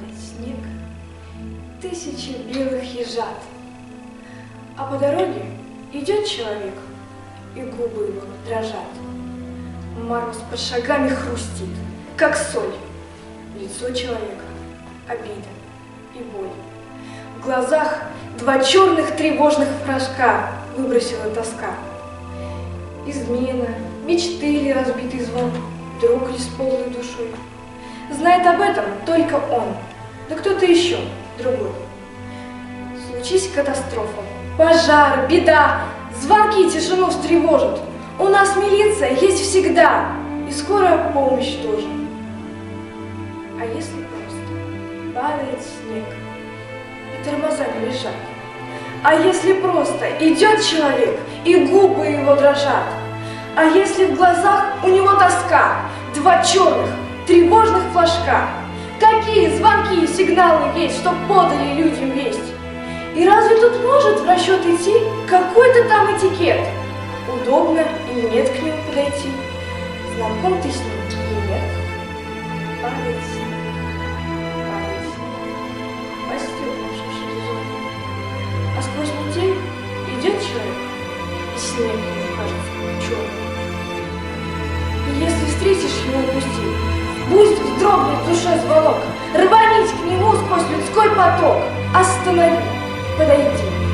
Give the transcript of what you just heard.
падает снег, тысячи белых ежат. А по дороге идет человек, и губы его дрожат. Мороз под шагами хрустит, как соль. Лицо человека — обида и боль. В глазах два черных тревожных порошка выбросила тоска. Измена, мечты ли разбитый звон, друг ли с полной душой. Знает об этом только он, да кто-то еще, другой. Случись катастрофа, пожар, беда, звонки тишину встревожат. У нас милиция есть всегда, и скорая помощь тоже. А если просто падает снег, и тормоза не лежат? А если просто идет человек, и губы его дрожат? А если в глазах у него тоска, два черных, тревожных флажка? Какие звонки и сигналы есть, чтоб подали людям весть? И разве тут может в расчет идти какой-то там этикет? Удобно или нет к нему подойти? Знаком ты с ним или нет? Падает снег, падает снег, по стеклам шуршит зон. А сквозь метель идет человек, и снег ему кажется черным. И если встретишь его в пути, пусть вздрогнет в душе звонок, рванись к нему сквозь людской поток, останови, подойди.